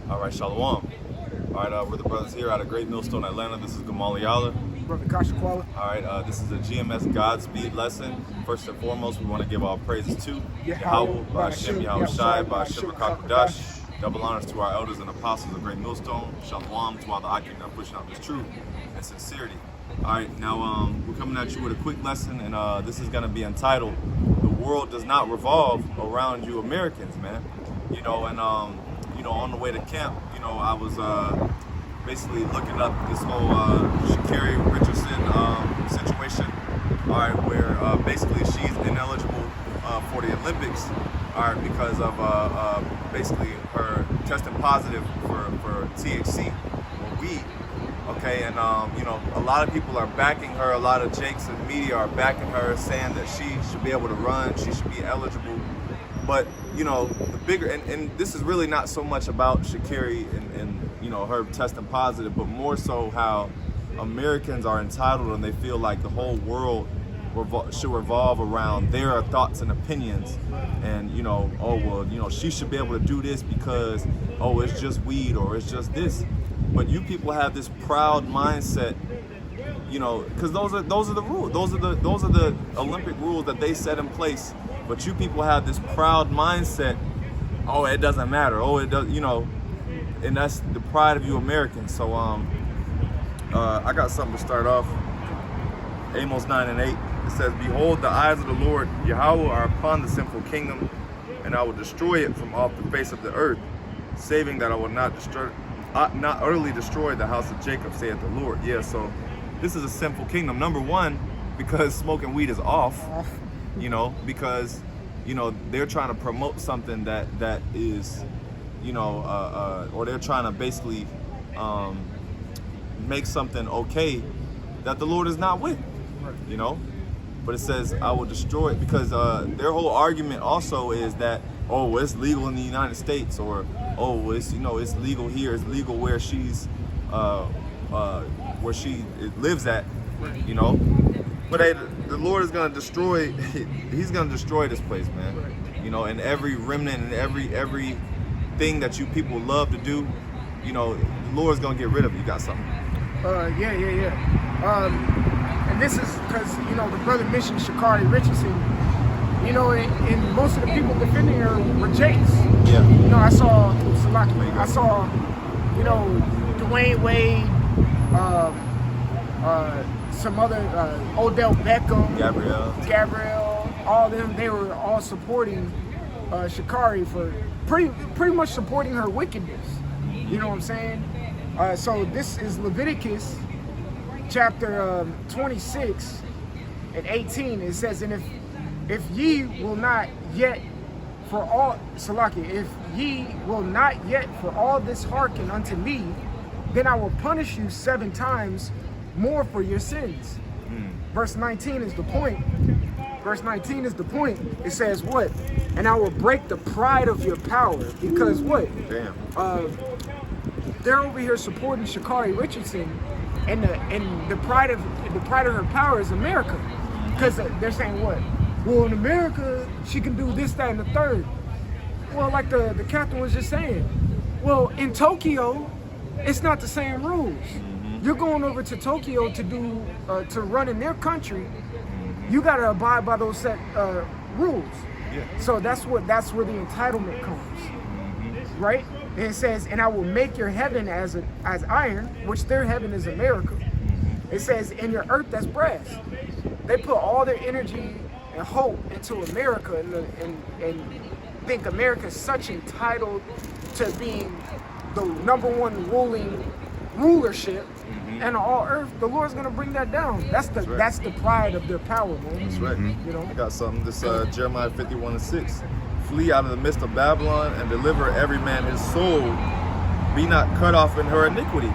All right, Shalom. All right, we're the brothers here out of Great Millstone, Atlanta. This is Gamal Yala. Brother Kasha Kuala. All right, this is a GMS Godspeed lesson. First and foremost, we want to give all praises to Yahweh, Ba'ashem Yahushai, Ba'ashem Rakakudash. Double honors to our elders and apostles of Great Millstone. Shalom to all the Akim that are pushing out this truth and sincerity. All right, now we're coming at you with a quick lesson, and this is going to be entitled, "The World Does Not Revolve Around You Americans," man. You know, and on the way to camp, I was basically looking up this whole Sha'Carri Richardson situation, all right, where basically she's ineligible for the Olympics, all right, because of basically her testing positive for THC or weed. Okay, and a lot of people are backing her. A lot of Jakes and media are backing her, saying that she should be able to run, she should be eligible. But the bigger, and this is really not so much about Sha'Carri and her testing positive, but more so how Americans are entitled and they feel like the whole world should revolve around their thoughts and opinions. And she should be able to do this because it's just weed or it's just this. But you people have this proud mindset, because those are the rules. Those are the Olympic rules that they set in place. But you people have this proud mindset. Oh, it doesn't matter. Oh, it does. And that's the pride of you Americans. So I got something to start off. Amos 9:8. It says, "Behold, the eyes of the Lord Yahweh are upon the sinful kingdom, and I will destroy it from off the face of the earth, saving that I will not utterly destroy the house of Jacob, saith the Lord." Yeah, so this is a sinful kingdom. Number one, because smoking weed is off, because they're trying to promote something that is, or they're trying to basically make something okay that the Lord is not with, But it says, "I will destroy it," because their whole argument also is that, it's legal in the United States, or it's legal here, it's legal where she's where she lives at, But hey, the Lord is gonna destroy. He's gonna destroy this place, man. And every remnant and every thing that you people love to do, the Lord's gonna get rid of it. You got something? And this is because the brother mentioned Sha'Carri Richardson. And most of the people defending her were Jakes. Yeah. I saw Salaki. I saw Dwayne Wade. Some other Odell Beckham, Gabrielle, all of them. They were all supporting Sha'Carri for pretty much supporting her wickedness. You know what I'm saying? So this is Leviticus chapter 26 and 18. It says, "And if ye will not yet for all if ye will not yet for all this hearken unto me, then I will punish you 7 times more for your sins." Verse 19 is the point. It says what? "And I will break the pride of your power," because what? Damn. They're over here supporting Sha'Carri Richardson, and the pride of her power is America, because they're saying what? Well, in America she can do this, that, and the third. Well, like the captain was just saying. Well, in Tokyo, it's not the same rules. You're going over to Tokyo to do to run in their country. You got to abide by those set rules. Yeah. So that's where the entitlement comes, right? And it says, "And I will make your heaven as iron," which their heaven is America. It says, "and your earth as brass." They put all their energy and hope into America, and think America's such entitled to being the #1 rulership. And all earth, the Lord's gonna bring that down. That's the pride of their power, man. That's right. I got something. This Jeremiah 51:6. "Flee out of the midst of Babylon and deliver every man his soul. Be not cut off in her iniquity."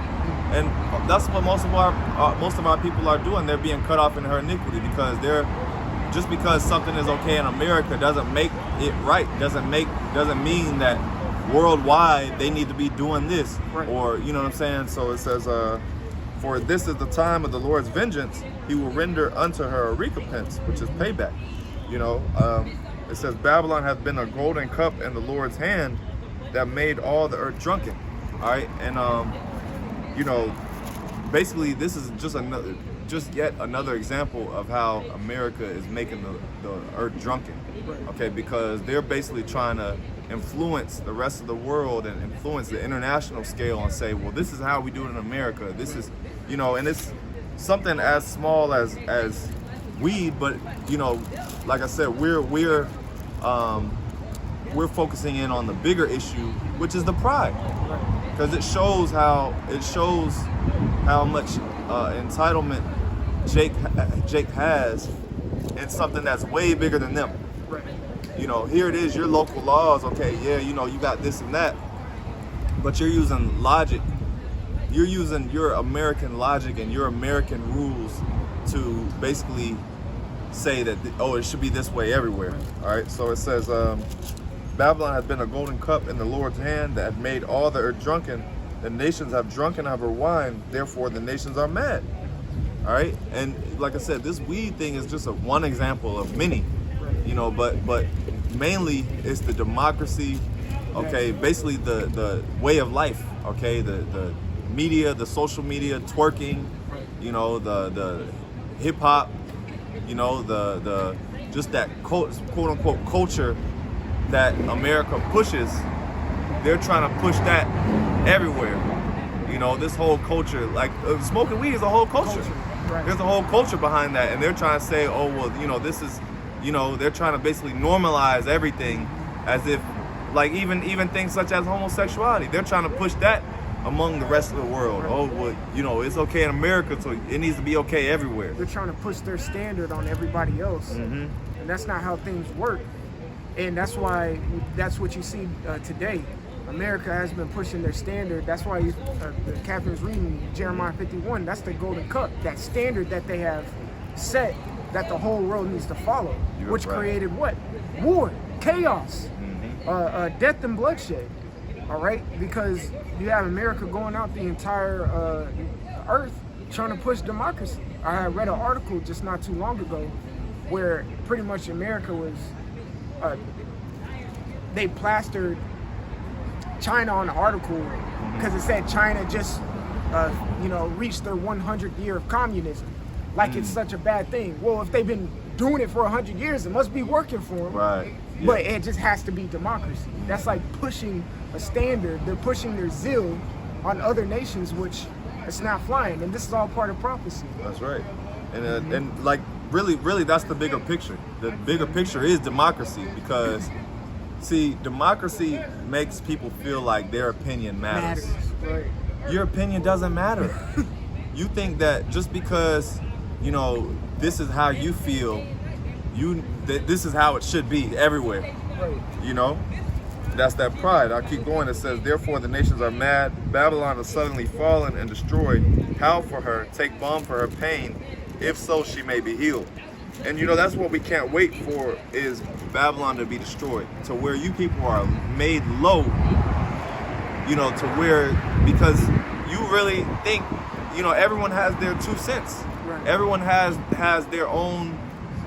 And that's what most of our people are doing. They're being cut off in her iniquity because just because something is okay in America doesn't make it right. Doesn't mean that worldwide they need to be doing this, right. Or what I'm saying. So it says, "For this is the time of the Lord's vengeance; He will render unto her a recompense, which is payback." It It says, Babylon hath been a golden cup in the Lord's hand that made all the earth drunken. All right, and you know, basically this is just yet another example of how America is making the earth drunken. Okay, because they're basically trying to influence the rest of the world and influence the international scale and say, well, this is how we do it in America. This is, you know, and it's something as small as weed, but you know, like I said, we're focusing in on the bigger issue, which is the pride, because it shows how much entitlement Jake has in something that's way bigger than them. You know, here it is, your local laws, okay, yeah, you know, you got this and that, but you're using logic. You're using your American logic and your American rules to basically say that, oh, it should be this way everywhere. All right, so it says, Babylon has been a golden cup in the Lord's hand that had made all the earth drunken. The nations have drunken of her wine, therefore the nations are mad. All right, and like I said, this weed thing is just one example of many, you know, but mainly it's the democracy, okay, basically the way of life, okay, the media, the social media, twerking, you know, the hip hop, you know, the just that quote unquote culture that America pushes. They're trying to push that everywhere. You know, this whole culture, like smoking weed is a whole culture. There's a whole culture behind that, and they're trying to say, oh, well, you know, this is, you know, they're trying to basically normalize everything, as if, like, even things such as homosexuality, they're trying to push that among the rest of the world. Oh, well, you know, it's okay in America, so it needs to be okay everywhere. They're trying to push their standard on everybody else, and that's not how things work. And that's why, that's what you see today. America has been pushing their standard. That's why Catherine's reading Jeremiah 51. That's the golden cup, that standard that they have set that the whole world needs to follow, which created what? War, chaos, death and bloodshed. All right, because you have America going out the entire earth trying to push democracy. I read an article just not too long ago where pretty much America was, they plastered China on the article because it said China just, you know, reached their 100th year of communism. Like it's such a bad thing. Well, if they've been doing it for 100 years, it must be working for them. Right. Yeah. But it just has to be democracy. That's like pushing a standard. They're pushing their zeal on other nations, which it's not flying. And this is all part of prophecy. That's right. And and like really, that's the bigger picture. The bigger picture is democracy, because see, democracy makes people feel like their opinion matters. Right. Your opinion doesn't matter. You think that just because, you know, this is how you feel, that this is how it should be everywhere. Right. You know? That's that pride. I'll keep going. It says, therefore the nations are mad. Babylon is suddenly fallen and destroyed. Howl for her, take balm for her pain. If so, she may be healed. And you know, that's what we can't wait for, is Babylon to be destroyed, to where you people are made low, you know, to where, because you really think, you know, everyone has their 2 cents. Right. Everyone has their own,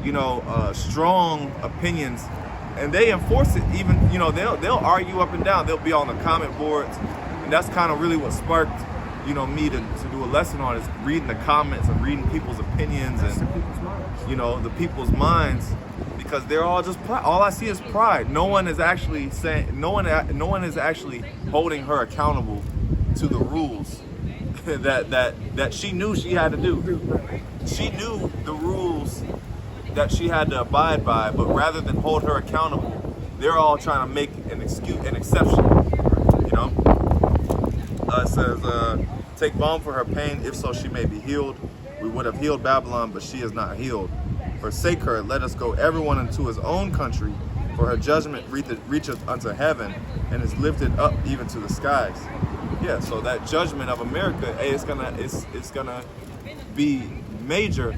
you know, strong opinions, and they enforce it. Even, you know, they'll argue up and down. They'll be on the comment boards, and that's kind of really what sparked, you know, me to do a lesson on, is reading the comments and reading people's opinions and, you know, the people's minds, because they're all just pride. All I see is pride. No one is actually saying, no one is actually holding her accountable to the rules that she knew she had to do. She knew the rules that she had to abide by, but rather than hold her accountable, they're all trying to make an exception. You know, it says, take balm for her pain, if so she may be healed. We would have healed Babylon, but she is not healed. Forsake her, let us go everyone into his own country, for her judgment reacheth unto heaven, and is lifted up even to the skies. Yeah, so that judgment of America, hey, it's gonna be major,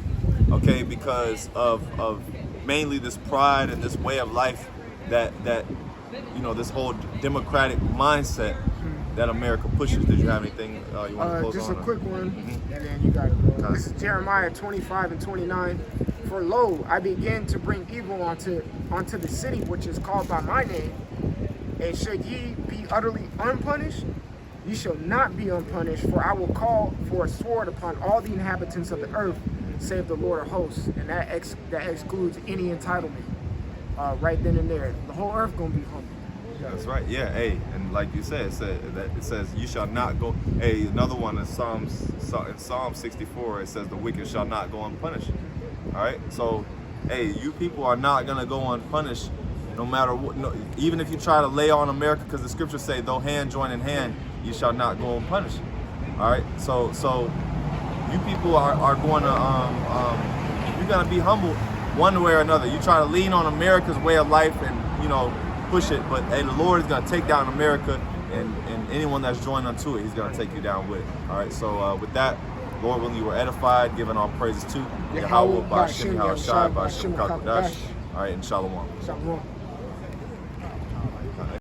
okay, because of mainly this pride and this way of life that you know, this whole democratic mindset that America pushes. Did you have anything you want to close just on? Just a quick one, and then you got it, bro. This is Jeremiah 25 and 29. For lo, I begin to bring evil onto the city which is called by my name, and should ye be utterly unpunished? You shall not be unpunished, for I will call for a sword upon all the inhabitants of the earth, save the Lord of hosts. And that excludes any entitlement. Right then and there, the whole earth gonna be humble. That's right. Yeah. Hey, and like you said, it says you shall not go. Hey, another one in Psalm 64, it says the wicked shall not go unpunished. All right. So, hey, you people are not gonna go unpunished, no matter what. No, even if you try to lay on America, because the scriptures say, though hand join in hand, you shall not go unpunished. All right. So you people are going to you're gonna be humbled one way or another. You try to lean on America's way of life and push it, but hey, the Lord is going to take down America, and anyone that's joined unto it, he's going to take you down with it. All right, so with that, Lord willing, you were edified, giving all praises to Yahweh, Ba'ashem Yahushai, Ba'ashem Kakodash. All right, and Shalom. Shalom.